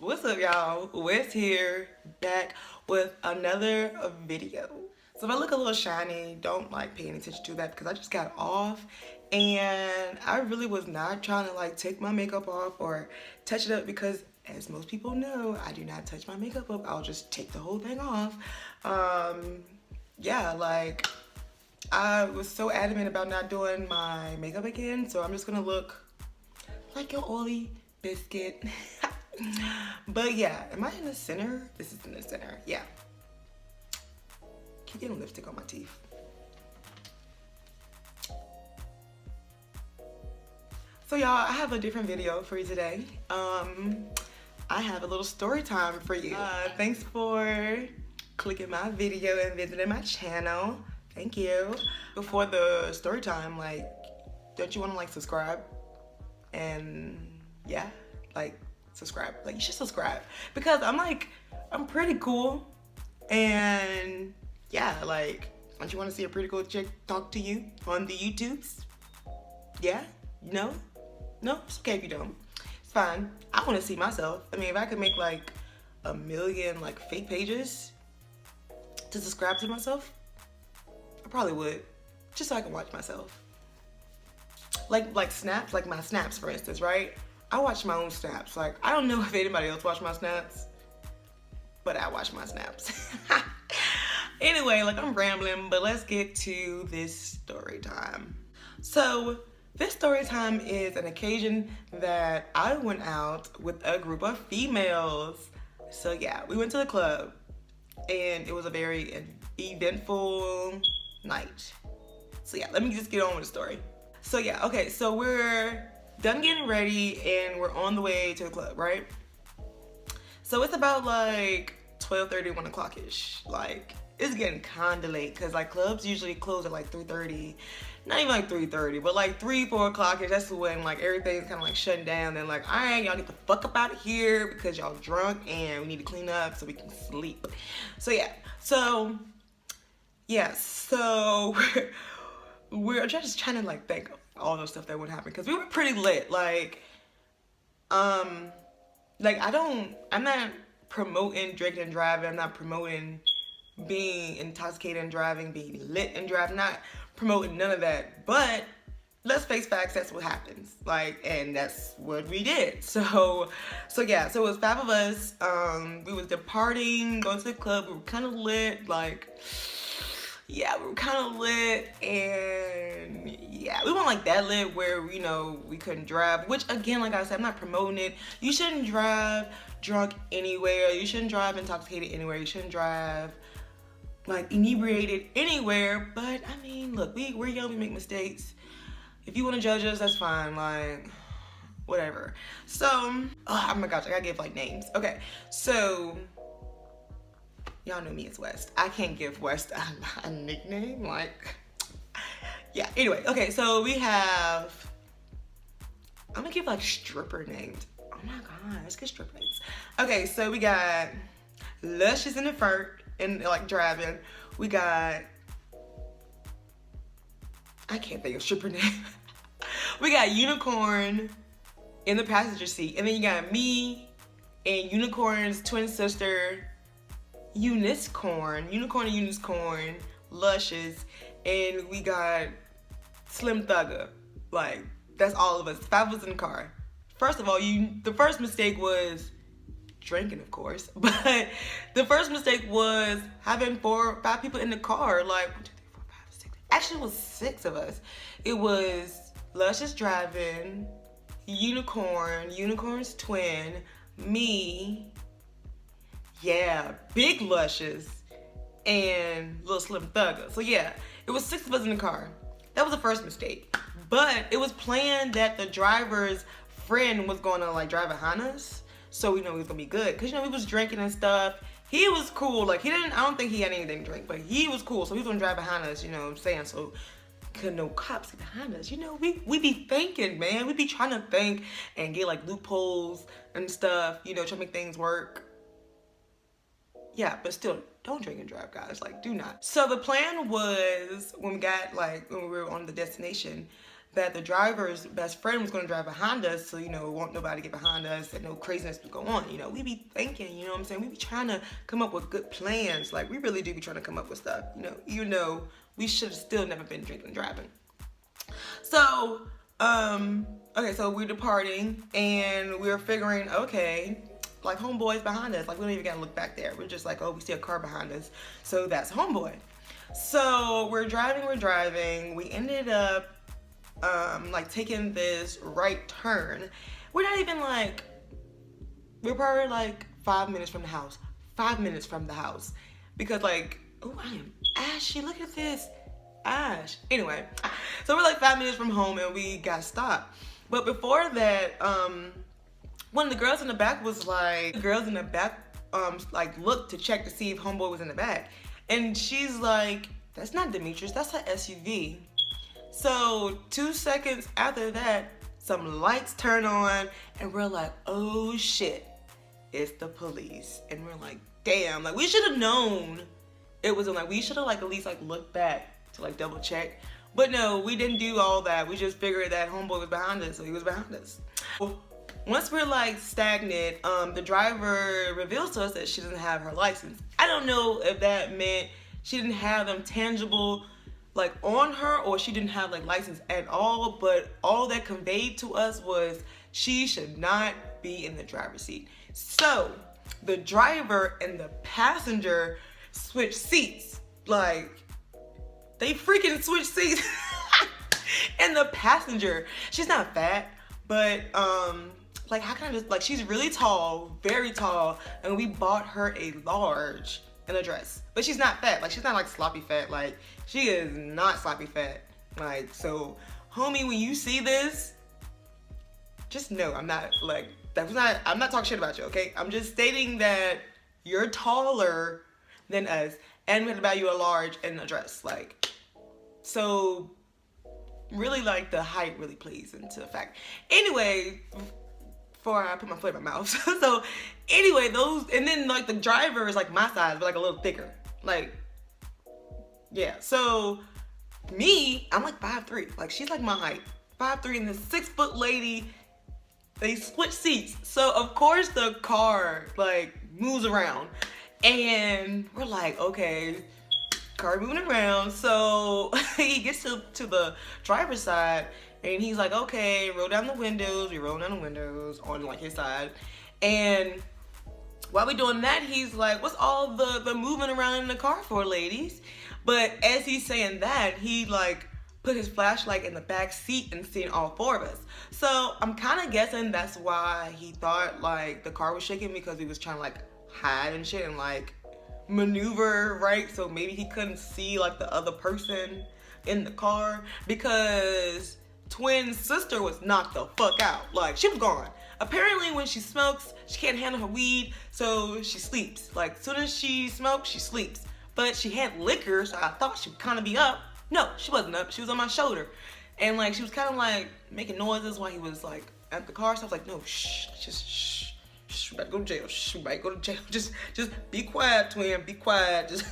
What's up, y'all? West here, back with another video. So if I look a little shiny, don't like pay any attention to that because I just got off and I really was not trying to like take my makeup off or touch it up because as most people know, I do not touch my makeup up. I'll just take the whole thing off. Yeah, like I was so adamant about not doing my makeup again, so I'm just gonna look like an oily biscuit. But yeah, am I in the center? This is in the center, yeah. Keep getting lipstick on my teeth. So y'all, I have a different video for you today. I have a little story time for you. Thanks for clicking my video and visiting my channel. Thank you. Before the story time, like, don't you want to like subscribe? And yeah, like subscribe. Like you should subscribe because I'm pretty cool. And yeah, like, don't you want to see a pretty cool chick talk to you on the YouTubes? Yeah? No? No? It's okay if you don't. It's fine. I want to see myself. I mean, if I could make like a million like fake pages to subscribe to myself, I probably would. Just so I can watch myself. Like snaps, like my snaps for instance, right? I watch my own snaps. Like, I don't know if anybody else watch my snaps, but I watch my snaps. Anyway, like I'm rambling, but let's get to this story time. So this story time is an occasion that I went out with a group of females. So yeah, we went to the club and it was a very eventful night. So yeah, let me just get on with the story. So yeah, okay, so we're done getting ready and we're on the way to the club, right? So it's about like 12:30, 1 o'clock-ish. Like, it's getting kinda late because like clubs usually close at like 3:30. Not even like 3:30, but like 3, 4 o'clock-ish. That's when like everything's kind of like shutting down. And like, all right, y'all get the fuck up out of here because y'all drunk and we need to clean up so we can sleep. So yeah, so we're just trying to like think of all those stuff that would happen because we were pretty lit. I'm not promoting drinking and driving. I'm not promoting being intoxicated and driving, being lit and driving. Not promoting none of that. But let's face facts. That's what happens. Like, and that's what we did. So yeah. So it was 5 of us. We was departing, going to the club. We were kind of lit. Like, yeah, we were kind of lit, and yeah, we weren't like that lit where, you know, we couldn't drive, which again, like I said, I'm not promoting it. You shouldn't drive drunk anywhere. You shouldn't drive intoxicated anywhere. You shouldn't drive like inebriated anywhere. But I mean, look, we're young, we make mistakes. If you want to judge us, that's fine, like whatever. So, oh my gosh, I gotta give like names. Okay, so y'all know me as West. I can't give West a nickname, like, yeah, anyway, okay, so we have, I'm gonna give like stripper names. Oh my god, let's get stripper names. Okay, so we got Luscious in the front, and like driving. We got, I can't think of stripper name. We got Unicorn in the passenger seat, and then you got me and Unicorn's twin sister, Unicorn and Unicorn, Luscious, and we got Slim Thugger. Like, that's all of us. 5 of us in the car. First of all, the first mistake was drinking, of course, but the first mistake was having 4 or 5 people in the car. Like 1, 2, 3, 4, 5, 6. Actually, it was 6 of us. It was Luscious driving, Unicorn's twin, me. Yeah, big Luscious, and little Slim Thugger. So yeah, it was 6 of us in the car. That was the first mistake. But it was planned that the driver's friend was gonna like drive behind us. So we know he was gonna be good. Cause you know, we was drinking and stuff. He was cool. Like I don't think he had anything to drink, but he was cool. So he was gonna drive behind us, you know what I'm saying? So could no cops get behind us. You know, we be thinking, man. We be trying to think and get like loopholes and stuff, you know, trying to make things work. Yeah, but still, don't drink and drive, guys. Like, do not. So the plan was when we were on the destination, that the driver's best friend was going to drive behind us, so, you know, won't nobody get behind us and no craziness would go on. You know, we be thinking, you know what I'm saying? We be trying to come up with good plans. Like, we really do be trying to come up with stuff, you know, even though we should have still never been drinking and driving. So, okay, so we're departing and we're figuring, okay, like, homeboy's behind us. Like, we don't even gotta look back there. We're just like, oh, we see a car behind us, so that's homeboy. So we're driving. We ended up like taking this right turn. We're not even like, we're probably like 5 minutes from the house. 5 minutes from the house. Because like, oh, I am ashy. Look at this. Ash. Anyway, so we're like 5 minutes from home and we got stopped. But before that, one of the girls in the back was like, like looked to check to see if homeboy was in the back. And she's like, that's not Demetrius, that's her SUV. So 2 seconds after that, some lights turn on and we're like, oh shit, it's the police. And we're like, damn, like we should have known it was like, we should have like at least like looked back to like double check. But no, we didn't do all that. We just figured that homeboy was behind us, so he was behind us. Once we're like stagnant, the driver reveals to us that she doesn't have her license. I don't know if that meant she didn't have them tangible like on her or she didn't have like license at all, but all that conveyed to us was she should not be in the driver's seat. So the driver and the passenger switched seats. Like, they freaking switched seats. And the passenger, she's not fat, but like, how can I just, like, she's really tall, very tall, and we bought her a large in a dress. But she's not fat, like, she's not like sloppy fat, like, she is not sloppy fat. Like, so, homie, when you see this, just know I'm not, like, I'm not talking shit about you, okay? I'm just stating that you're taller than us, and we had to buy you a large in a dress, like, so, really, like, the height really plays into the fact. Anyway, before I put my foot in my mouth. So anyway, those, and then like the driver is like my size, but like a little thicker. Like, yeah. So me, I'm like 5'3". Like she's like my height. 5'3", and this 6 foot lady, they switch seats. So of course the car like moves around. And we're like, okay, car moving around. So he gets to the driver's side. And he's like, okay, roll down the windows. We roll down the windows on like his side. And while we doing that, he's like, what's all the moving around in the car for, ladies? But as he's saying that, he like put his flashlight in the back seat and seen all 4 of us. So I'm kind of guessing that's why he thought like the car was shaking, because he was trying to like hide and shit and like maneuver, right? So maybe he couldn't see like the other person in the car, because twin sister was knocked the fuck out. Like, she was gone. Apparently when she smokes, she can't handle her weed, so she sleeps. Like, as soon as she smokes, she sleeps. But she had liquor, so I thought she would kind of be up. No, she wasn't up. She was on my shoulder. And like, she was kind of like making noises while he was like at the car. So I was like, no, shh, just shh. Shh, you might go to jail. Shh, you might go to jail. Just be quiet, twin. Be quiet. Just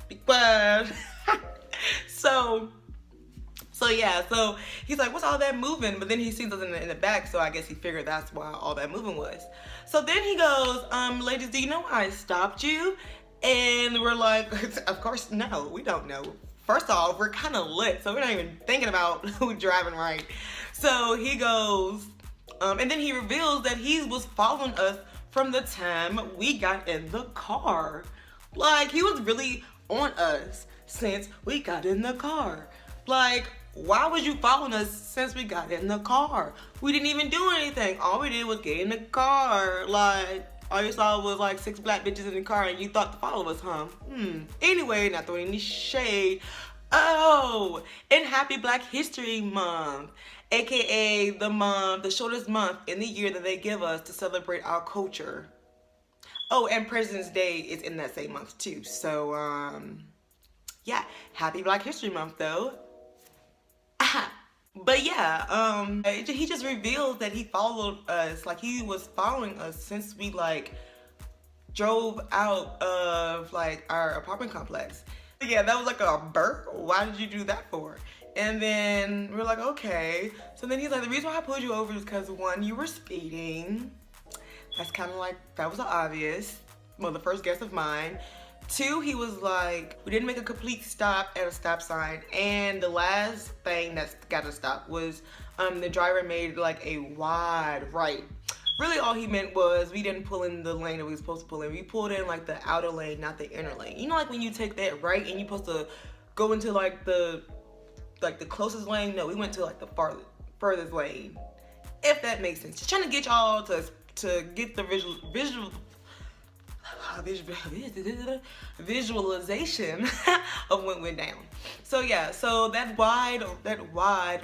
be quiet. So yeah, so he's like, what's all that moving? But then he sees us in the back, so I guess he figured that's why all that moving was. So then he goes, ladies, do you know why I stopped you? And we're like, of course, no, we don't know. First off, we're kind of lit, so we're not even thinking about who driving right. So he goes, and then he reveals that he was following us from the time we got in the car. Like, he was really on us since we got in the car. Like, why was you following us since we got in the car? We didn't even do anything. All we did was get in the car. Like, all you saw was like 6 black bitches in the car and you thought to follow us, huh? Anyway, not throwing any shade. Oh, and happy Black History Month, aka the shortest month in the year that they give us to celebrate our culture. Oh, and President's Day is in that same month too. So, yeah, happy Black History Month though. But yeah, he just revealed that he followed us, like he was following us since we like drove out of like our apartment complex. Yeah, that was like a burp. Why did you do that for? And then we're like, okay. So then he's like, the reason why I pulled you over is because one, you were speeding. That's kind of like, that was obvious. Well, the first guess of mine. Two, he was like, we didn't make a complete stop at a stop sign. And the last thing that's got to stop was the driver made like a wide right. Really all he meant was we didn't pull in the lane that we were supposed to pull in. We pulled in like the outer lane, not the inner lane. You know, like when you take that right and you're supposed to go into like the closest lane? No, we went to like the furthest lane. If that makes sense. Just trying to get y'all to get the visualization of what went down. So yeah, so that wide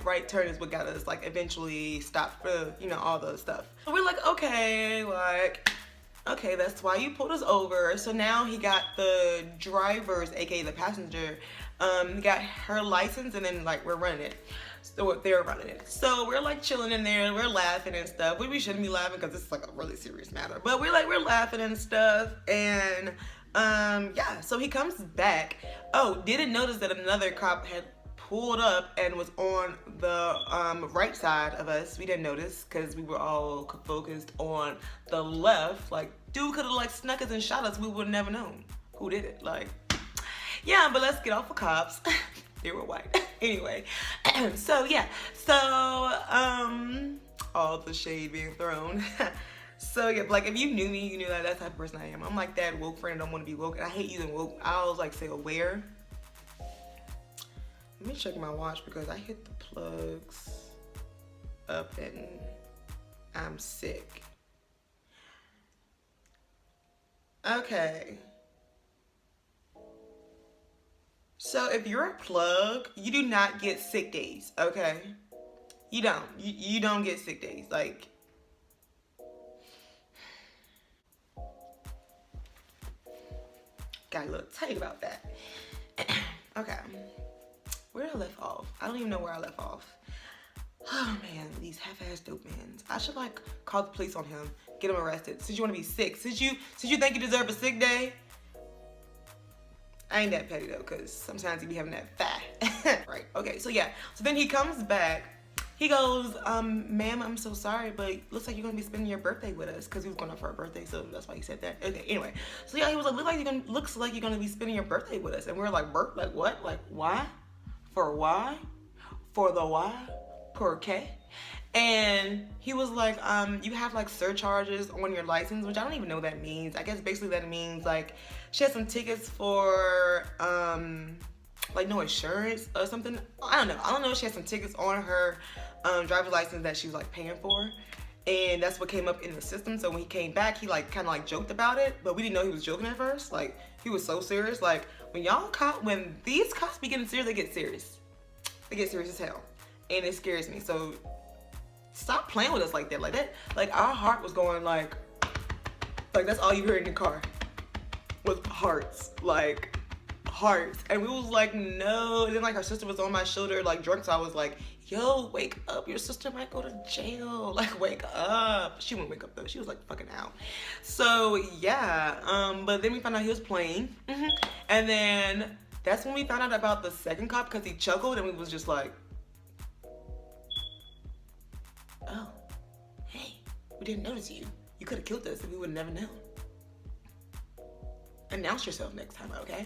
right turn is what got us like eventually stopped for, you know, all the stuff. So we're like, okay, that's why you pulled us over. So now he got the driver's, aka the passenger, got her license, and then like we're running it. So they're running it. So we're like chilling in there, we're laughing and stuff. We shouldn't be laughing because it's like a really serious matter. But we're laughing and stuff. And yeah, so he comes back. Oh, didn't notice that another cop had pulled up and was on the right side of us. We didn't notice because we were all focused on the left. Like, dude could have like snuck us and shot us. We would have never known who did it. Like, yeah, but let's get off of cops. They were white. Anyway, so yeah, so all the shade being thrown. So yeah, like if you knew me, you knew that that's the type of person I am. I'm like that woke friend. I don't want to be woke. And I hate using woke. I always like say aware. Let me check my watch because I hit the plugs up and I'm sick. Okay. So if you're a plug, you do not get sick days, okay? You don't. You don't get sick days. Like, got a little tight about that. Okay. Where did I left off? I don't even know where I left off. Oh man, these half-ass dope mans. I should like call the police on him, get him arrested. Since you want to be sick, since you think you deserve a sick day. I ain't that petty though, cause sometimes he be having that fat. Right, okay, so yeah. So then he comes back. He goes, ma'am, I'm so sorry, but looks like you're gonna be spending your birthday with us, cause he was going out for her birthday, so that's why he said that. Okay, anyway. So yeah, he was like, looks like you're gonna be spending your birthday with us. And we were like, like what? Like why? For why? For the why? Per K? And he was like, you have like surcharges on your license, which I don't even know what that means. I guess basically that means like she has some tickets for like no insurance or something. I don't know. She has some tickets on her driver's license that she was like paying for. And that's what came up in the system. So when he came back, he like kind of like joked about it, but we didn't know he was joking at first. Like he was so serious. Like when these cops be getting serious, they get serious. They get serious as hell. And it scares me. So stop playing with us like that. Like our heart was going like that's all you heard in your car was hearts, like hearts. And we was like, no. And then like her sister was on my shoulder, like drunk. So I was like, yo, wake up. Your sister might go to jail. Like, wake up. She wouldn't wake up though. She was like fucking out. So yeah, but then we found out he was playing. And then that's when we found out about the second cop because he chuckled and we was just like, oh, hey, we didn't notice you. You could have killed us and we would have never known. Announce yourself next time, okay?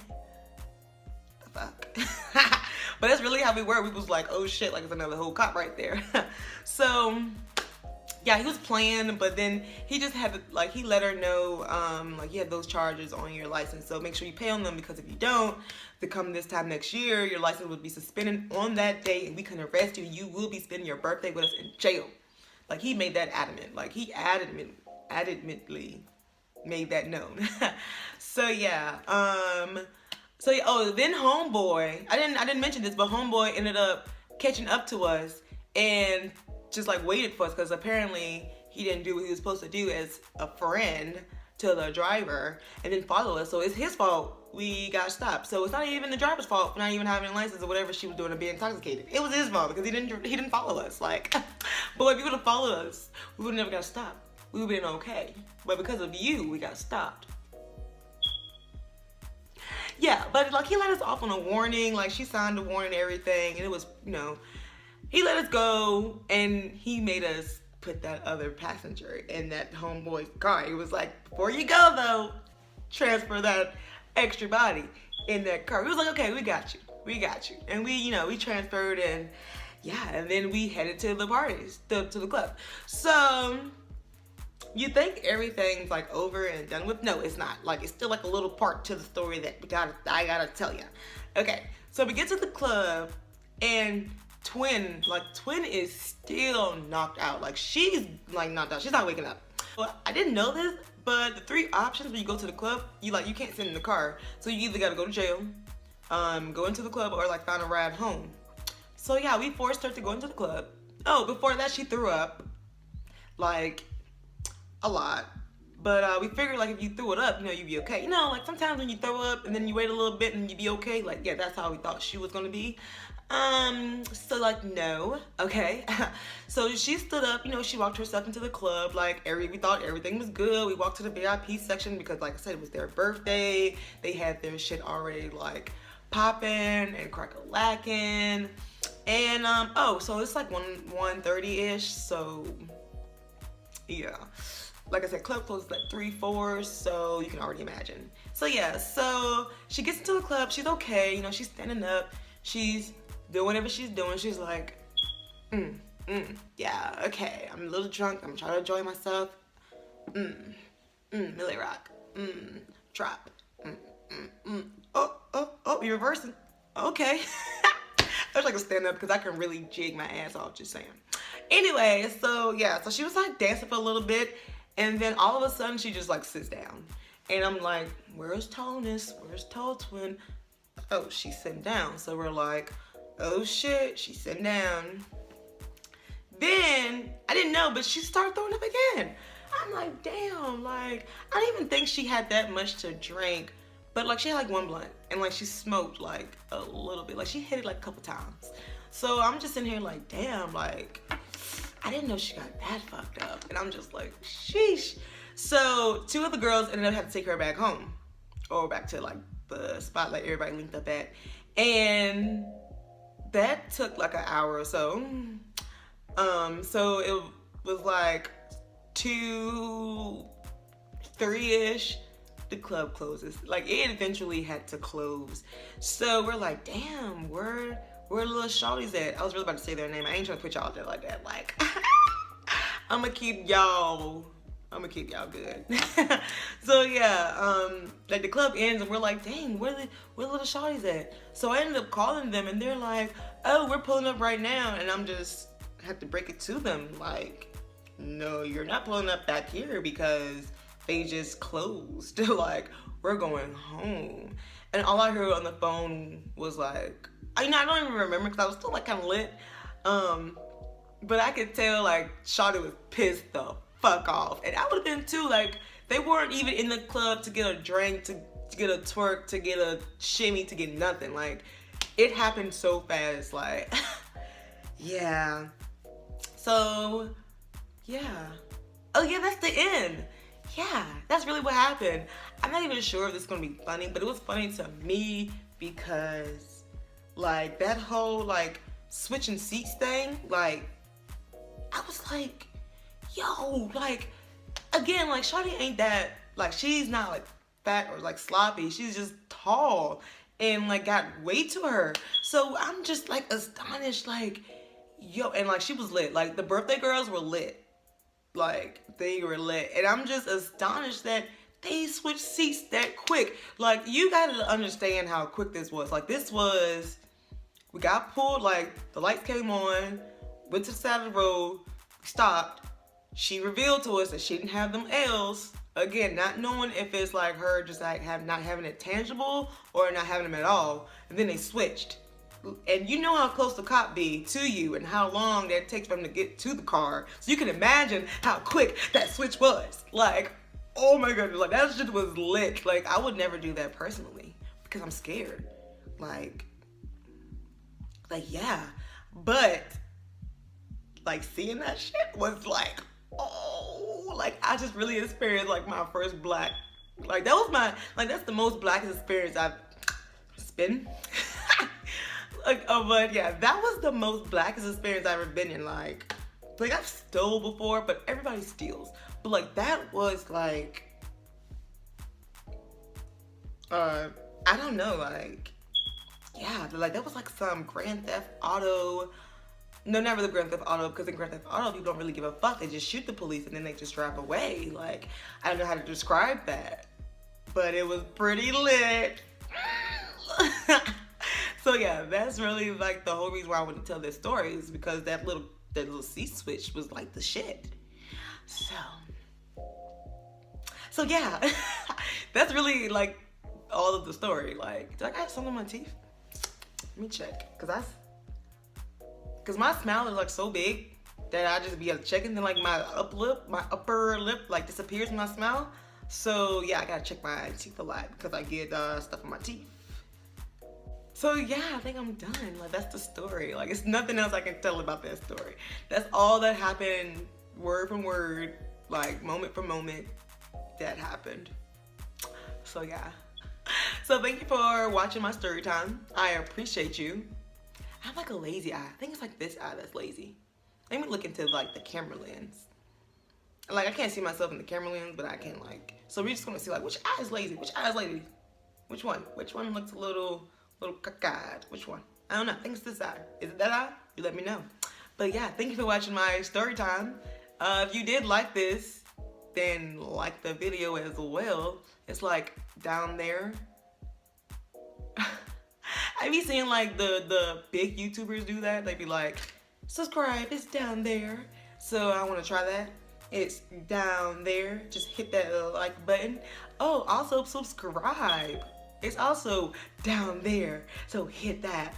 The fuck? But that's really how we were. We was like, oh shit, like it's another whole cop right there. So, yeah, he was playing, but then he just had to, like, he let her know, like, you had those charges on your license, so make sure you pay on them, because if you don't, to come this time next year, your license would be suspended on that day, and we can arrest you. You will be spending your birthday with us in jail. Like, he made that adamant. Like, he adamantly made that known. So, yeah. So, yeah, oh, then homeboy, I didn't mention this, but homeboy ended up catching up to us and just, like, waited for us, because apparently he didn't do what he was supposed to do as a friend to the driver and didn't follow us. So, it's his fault we got stopped. So, it's not even the driver's fault for not even having a license or whatever she was doing to be intoxicated. It was his fault because he didn't follow us. Like, but if he would have followed us, we would have never got stopped. We would have been okay. But because of you, we got stopped. Yeah, but like he let us off on a warning. Like she signed a warning and everything, and it was, he let us go, and he made us put that other passenger in that homeboy's car. He was like, before you go though, transfer that extra body in that car. He was like, okay, we got you, and we transferred, and yeah, and then we headed to the parties, to the club. So you think everything's like over and done with? No, it's not. Like, it's still like a little part to the story that I gotta tell you. Okay, so we get to the club, and Twin is still knocked out. Like, she's like knocked out. She's not waking up. Well, I didn't know this, but the 3 options when you go to the club, you can't sit in the car. So you either gotta go to jail, go into the club, or like find a ride home. So yeah, we forced her to go into the club. Oh, before that she threw up, like a lot. But we figured like if you threw it up, you'd be okay. Like sometimes when you throw up and then you wait a little bit and you be okay, like yeah, that's how we thought she was gonna be. So like no, okay. So she stood up, she walked herself into the club, like we thought everything was good. We walked to the VIP section because like I said, it was their birthday. They had their shit already like popping and crack-a-lacking. And so it's like 1:30-ish, so yeah. Like I said, club closes like 3-4, so you can already imagine. So yeah, so she gets into the club, she's okay, she's standing up, she's doing whatever she's doing, she's like, yeah, okay, I'm a little drunk, I'm trying to enjoy myself, Millie Rock, trap, oh, you're reversing, okay. I was like a stand up because I can really jig my ass off, just saying. Anyway, so yeah, so she was like dancing for a little bit, and then all of a sudden she just like sits down. And I'm like, where's Tonus? Where's Toe Twin? Oh, she's sitting down. So we're like, oh shit, she's sitting down. Then, I didn't know, but she started throwing up again. I'm like, damn, like, I didn't even think she had that much to drink. But like she had like 1 blunt, and like she smoked like a little bit. Like she hit it like a couple times. So I'm just in here like, damn, like, I didn't know she got that fucked up. And I'm just like, sheesh. So 2 of the girls ended up having to take her back home. Or back to like the spot like everybody linked up at. And that took like an hour or so. So it was like 2, 3-ish. The club closes. Like it eventually had to close. So we're like, damn, where little shawty's at? I was really about to say their name. I ain't trying to put y'all there like that. Like I'ma keep y'all good. So yeah, like the club ends and we're like, dang, where little shawty's at? So I ended up calling them and they're like, oh, we're pulling up right now. And I'm just have to break it to them like, no, you're not pulling up back here because they just closed. Like, we're going home. And all I heard on the phone was like, I don't even remember because I was still like kind of lit. But I could tell like Shawty was pissed the fuck off. And I would have been too. Like, they weren't even in the club to get a drink, to get a twerk, to get a shimmy, to get nothing. Like, it happened so fast. Like, yeah. So, yeah. Oh yeah, that's the end. Yeah, that's really what happened. I'm not even sure if this is gonna be funny, but it was funny to me because like that whole like switching seats thing, like I was like, yo, like again, like Shawty ain't that, like she's not like fat or like sloppy, she's just tall and like got weight to her. So I'm just like astonished, like, yo, and like she was lit. Like the birthday girls were lit. Like, they were lit. And I'm just astonished that they switched seats that quick. Like, you gotta understand how quick this was. Like, this was, we got pulled, like, the lights came on, went to the side of the road, stopped. She revealed to us that she didn't have them L's. Again, not knowing if it's like her just like not having it tangible or not having them at all. And then they switched. And you know how close the cop be to you and how long that takes for them to get to the car. So you can imagine how quick that switch was. Like, oh my goodness, like that shit was lit. Like, I would never do that personally because I'm scared. Like yeah. But, like, seeing that shit was like, oh, like I just really experienced like my first black, like that was my, like that's the most blackest experience I've spin. Like, but yeah, that was the most blackest experience I've ever been in. Like I've stole before, but everybody steals. But like that was like, I don't know, like, yeah, like that was like some Grand Theft Auto. No, not really Grand Theft Auto, because in Grand Theft Auto, people don't really give a fuck. They just shoot the police and then they just drive away. Like, I don't know how to describe that, but it was pretty lit. So yeah, that's really like the whole reason why I want to tell this story, is because that little C switch was like the shit. So yeah, that's really like all of the story. Like, do I got something on my teeth? Let me check, cause my smile is like so big that I just be checking, then like my upper lip like disappears when I smile. So yeah, I gotta check my teeth a lot because I get stuff in my teeth. So yeah, I think I'm done. Like, that's the story. Like, it's nothing else I can tell about that story. That's all that happened, word from word, like moment for moment, that happened. So yeah. So thank you for watching my story time. I appreciate you. I have like a lazy eye. I think it's like this eye that's lazy. Let me look into like the camera lens. Like, I can't see myself in the camera lens, but I can like, so we're just gonna see like which eye is lazy, which eye is lazy, which one looks a little cockeyed, which one? I don't know. I think it's this eye. Is it that eye? You let me know. But yeah, thank you for watching my story time. If you did like this, then like the video as well. It's like down there. I be seeing like the big YouTubers do that. They be like, subscribe, it's down there. So I want to try that. It's down there. Just hit that like button. Oh, also subscribe. It's also down there. So hit that.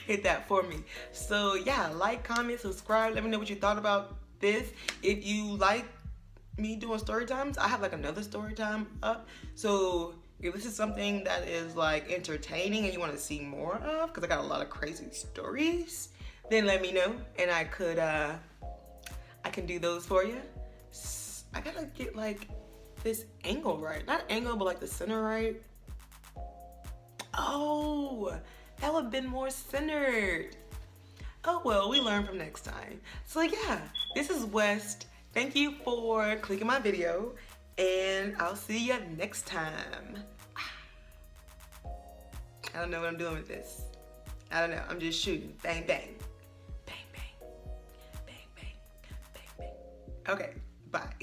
Hit that for me. So yeah, like, comment, subscribe. Let me know what you thought about this. If you like me doing story times, I have like another story time up. So if this is something that is like entertaining and you want to see more of, because I got a lot of crazy stories, then let me know and I can do those for you. I gotta get like this angle right. Not angle, but like the center right. Oh, that would have been more centered. Oh well, we learn from next time. So yeah, this is West. Thank you for clicking my video, and I'll see you next time. I don't know what I'm doing with this. I don't know. I'm just shooting. Bang, bang. Bang, bang. Bang, bang. Bang, bang. Okay, bye.